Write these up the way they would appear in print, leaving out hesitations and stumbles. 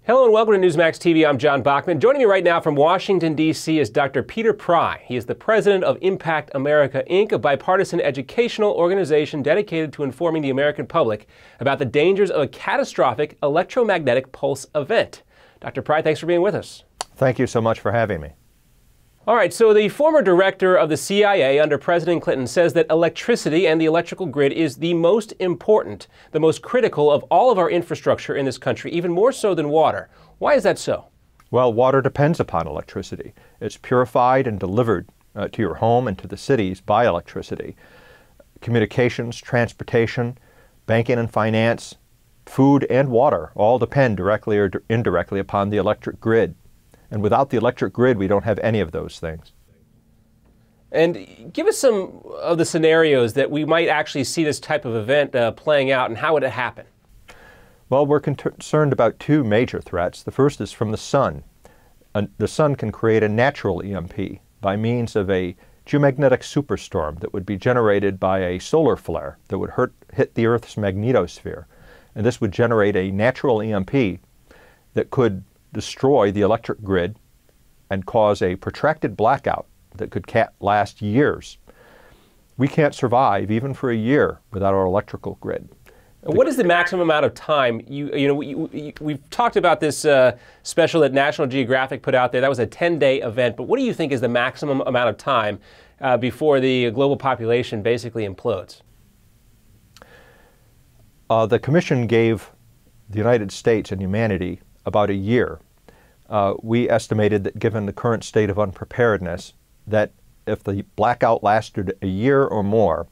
Hello and welcome to Newsmax TV. I'm John Bachman. Joining me right now from Washington, D.C. is Dr. Peter Pry. He is the president of Impact America, Inc., a bipartisan educational organization dedicated to informing the American public about the dangers of a catastrophic electromagnetic pulse event. Dr. Pry, thanks for being with us. Thank you so much for having me. All right, so the former director of the CIA under President Clinton says that electricity and the electrical grid is the most important, the most critical of all of our infrastructure in this country, even more so than water. Why is that so? Well, water depends upon electricity. It's purified and delivered to your home and to the cities by electricity. Communications, transportation, banking and finance, food and water all depend directly or indirectly upon the electric grid. And without the electric grid, we don't have any of those things. And give us some of the scenarios that we might actually see this type of event playing out, and how would it happen? Well, we're concerned about two major threats. The first is from the sun. The sun can create a natural EMP by means of a geomagnetic superstorm that would be generated by a solar flare that would hit the Earth's magnetosphere. And this would generate a natural EMP that could destroy the electric grid and cause a protracted blackout that could last years. We can't survive even for a year without our electrical grid. What is the maximum amount of time? We've talked about this special that National Geographic put out there. That was a 10-day event. But what do you think is the maximum amount of time before the global population basically implodes? The Commission gave the United States and humanity about a year. We estimated that given the current state of unpreparedness, that if the blackout lasted a year or more,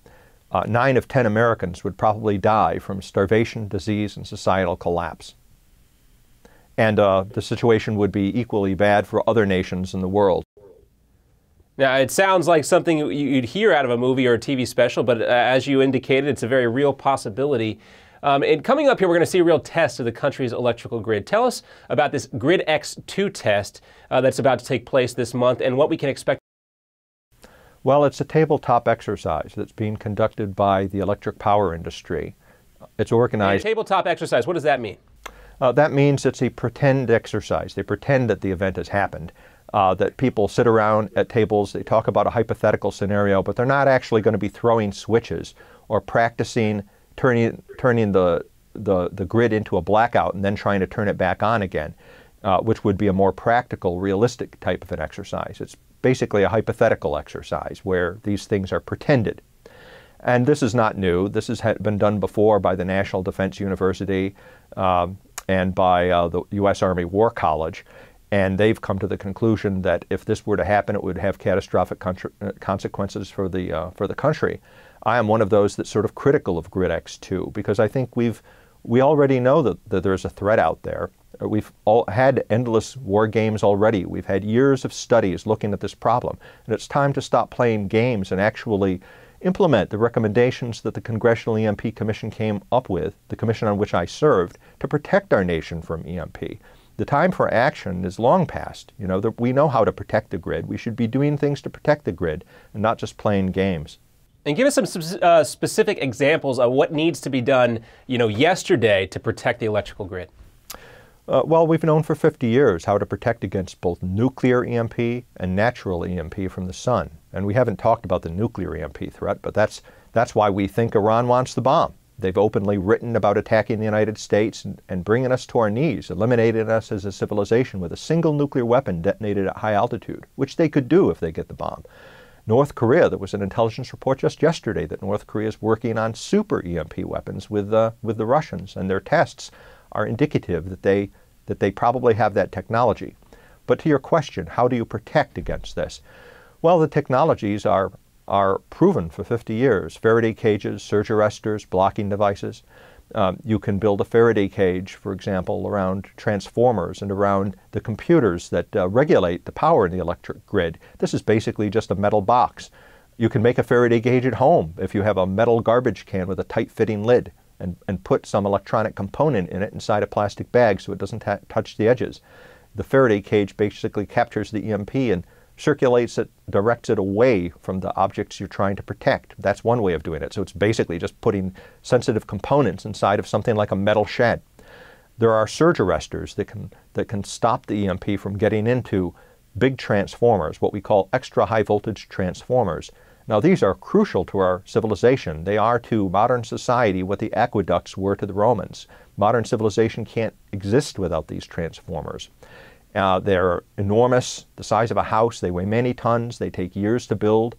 9 of 10 Americans would probably die from starvation, disease, and societal collapse. And the situation would be equally bad for other nations in the world. Now, it sounds like something you'd hear out of a movie or a TV special, but as you indicated, it's a very real possibility. And coming up here, we're going to see a real test of the country's electrical grid. Tell us about this Grid X2 test that's about to take place this month and what we can expect. Well, it's a tabletop exercise that's being conducted by the electric power industry. It's organized. And tabletop exercise, what does that mean? That means it's a pretend exercise. They pretend that the event has happened, that people sit around at tables, they talk about a hypothetical scenario, but they're not actually going to be throwing switches or practicing turning the grid into a blackout and then trying to turn it back on again, which would be a more practical, realistic type of an exercise. It's basically a hypothetical exercise where these things are pretended. And this is not new. This has been done before by the National Defense University and by the U.S. Army War College. And they've come to the conclusion that if this were to happen, it would have catastrophic consequences for the country. I am one of those that's sort of critical of Grid X2 because I think we already know that there's a threat out there. We've all had endless war games already. We've had years of studies looking at this problem. And it's time to stop playing games and actually implement the recommendations that the Congressional EMP Commission came up with, the commission on which I served, to protect our nation from EMP. The time for action is long past. You know, we know how to protect the grid. We should be doing things to protect the grid and not just playing games. And give us some specific examples of what needs to be done, yesterday to protect the electrical grid. Well, we've known for 50 years how to protect against both nuclear EMP and natural EMP from the sun. And we haven't talked about the nuclear EMP threat, but that's why we think Iran wants the bomb. They've openly written about attacking the United States and bringing us to our knees, eliminating us as a civilization with a single nuclear weapon detonated at high altitude, which they could do if they get the bomb. North Korea, there was an intelligence report just yesterday that North Korea is working on super EMP weapons with the Russians, and their tests are indicative that they probably have that technology. But to your question, how do you protect against this? Well, the technologies are proven for 50 years. Faraday cages, surge arresters, blocking devices. You can build a Faraday cage, for example, around transformers and around the computers that regulate the power in the electric grid. This is basically just a metal box. You can make a Faraday cage at home if you have a metal garbage can with a tight-fitting lid and put some electronic component in it inside a plastic bag so it doesn't touch the edges. The Faraday cage basically captures the EMP and circulates it, directs it away from the objects you're trying to protect. That's one way of doing it. So it's basically just putting sensitive components inside of something like a metal shed. There are surge arresters that can stop the EMP from getting into big transformers, what we call extra high voltage transformers. Now these are crucial to our civilization. They are to modern society what the aqueducts were to the Romans. Modern civilization can't exist without these transformers. They're enormous, the size of a house. They weigh many tons. They take years to build.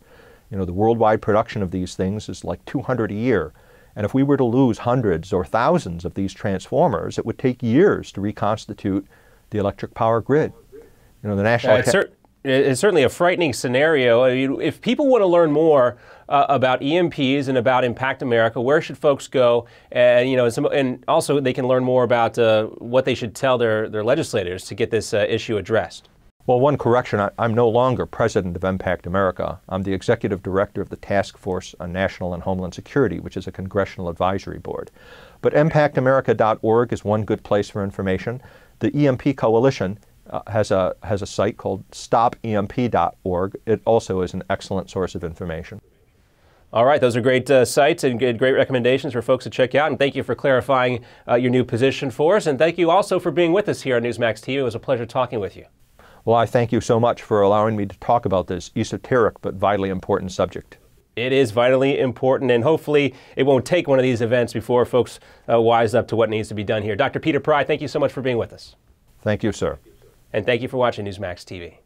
You know, the worldwide production of these things is like 200 a year. And if we were to lose hundreds or thousands of these transformers, it would take years to reconstitute the electric power grid. You know, the national. It's certainly a frightening scenario. I mean, if people want to learn more about EMPs and about Impact America, where should folks go? And and also they can learn more about what they should tell their legislators to get this issue addressed. Well, one correction, I'm no longer president of Impact America. I'm the executive director of the Task Force on National and Homeland Security, which is a congressional advisory board. But impactamerica.org is one good place for information. The EMP Coalition has a site called stopemp.org. It also is an excellent source of information. All right, those are great sites and great recommendations for folks to check out. And thank you for clarifying your new position for us. And thank you also for being with us here on Newsmax TV. It was a pleasure talking with you. Well, I thank you so much for allowing me to talk about this esoteric but vitally important subject. It is vitally important, and hopefully it won't take one of these events before folks wise up to what needs to be done here. Dr. Peter Pry, thank you so much for being with us. Thank you, sir. And thank you for watching Newsmax TV.